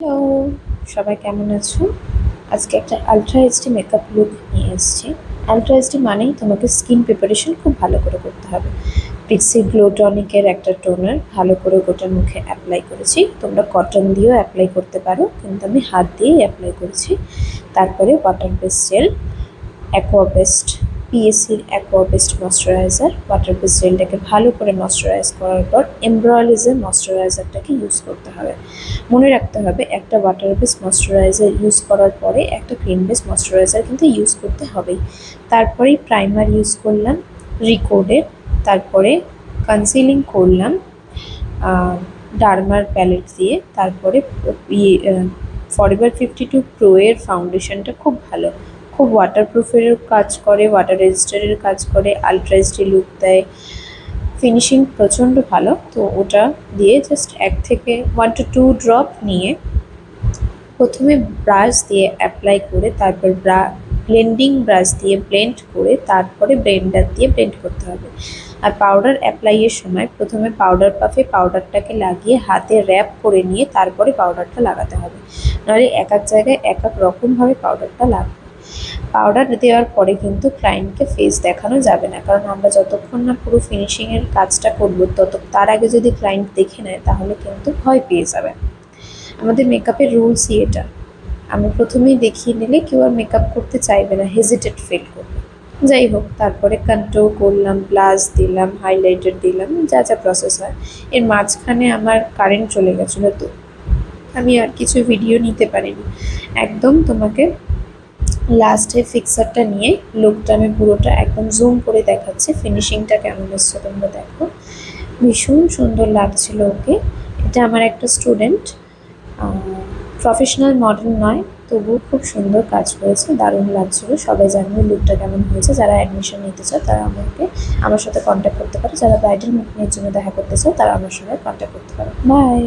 Hello, সবাই কেমন আছো? আজকে একটা আলট্রা এইচডি মেকআপ লুক নিয়ে এসেছি। আলট্রা এইচডি মানেই তোমাকে স্কিন প্রিপারেশন খুব ভালো করে করতে হবে। পিক্সি গ্লো টনিকের একটা টোনার ভালো করে গোটা মুখে অ্যাপ্লাই করেছি। তোমরা কটন দিয়েও অ্যাপ্লাই করতে পারো, কিন্তু আমি হাত দিয়েই অ্যাপ্লাই করেছি। তারপরে ওয়াটার বেস জেল, অ্যাকোয়াবেস্ট পিএসসির অ্যাকোয়াবেস্ট ময়শ্চারাইজার। ওয়াটার বেস জেলটাকে ভালো করে ময়শ্চারাইজ করার পর এমব্রয়লিজের ময়শ্চারাইজারটাকে ইউজ করতে হবে। মনে রাখতে হবে একটা ওয়াটার বেস ময়শ্চারাইজার ইউজ করার পরে একটা ক্রিম বেস ময়শ্চারাইজার কিন্তু ইউজ করতে হবেই। তারপরেই প্রাইমার ইউজ করলাম রিকোডের, তারপরে কনসিলিং করলাম ডার্মার প্যালেট দিয়ে। তারপরে ফরএভার 52 প্রো এর ফাউন্ডেশনটা খুব ভালো, খুব ওয়াটারপ্রুফের কাজ করে, ওয়াটার রেজিস্টারের কাজ করে, আলট্রা এইচডি লুক দেয়, ফিনিশিং প্রচণ্ড ভালো। তো ওটা দিয়ে জাস্ট 1 থেকে 1 to 2 ড্রপ নিয়ে প্রথমে ব্রাশ দিয়ে অ্যাপ্লাই করে, তারপর ব্লেন্ডিং ব্রাশ দিয়ে ব্লেন্ড করে, তারপরে ব্লেন্ডার দিয়ে ব্লেন্ড করতে হবে। আর পাউডার অ্যাপ্লাইয়ের সময় প্রথমে পাউডার পাফে পাউডারটাকে লাগিয়ে হাতে র্যাপ করে নিয়ে তারপরে পাউডারটা লাগাতে হবে, নাহলে এক এক জায়গায় এক এক রকমভাবে পাউডারটা লাগবে। পাউডার দেওয়ার পরে কিন্তু ক্লায়েন্টকে ফেস দেখানো যাবে না, কারণ আমরা যতক্ষণ না পুরো ফিনিশিংয়ের কাজটা করবো তার আগে যদি ক্লায়েন্ট দেখে নেয় তাহলে কিন্তু ভয় পেয়ে যাবে। আমাদের মেকআপের রুলসই এটা। আমি প্রথমেই দেখিয়ে নিলে কেউ আর মেকআপ করতে চাইবে না, হেজিটেট ফিল করবে। যাই হোক, তারপরে কন্ট্রোল করলাম, ব্লাশ দিলাম, হাইলাইটার দিলাম, যা যা প্রসেস হয়। এর মাঝখানে আমার কারেন্ট চলে গেছিলো, তো আমি আর কিছু ভিডিও নিতে পারিনি। একদম তোমাকে লাস্টে ফিক্সারটা নিয়ে লুকটা আমি পুরোটা একদম জুম করে দেখাচ্ছি, ফিনিশিংটা কেমন এসছে তোমরা দেখো। ভীষণ সুন্দর লাগছিল ওকে। এটা আমার একটা স্টুডেন্ট, প্রফেশনাল মডেল নয়, তবুও খুব সুন্দর কাজ করেছে, দারুণ লাগছিল। সবাই জানিয়ে লুকটা কেমন হয়েছে। যারা অ্যাডমিশন নিতে চাও তারা আমার সাথে কন্ট্যাক্ট করতে পারো, যারা ব্রাইডাল মেকআপের জন্য দেখা করতে চাও তারা আমার সঙ্গে কন্ট্যাক্ট করতে পারো। বাই।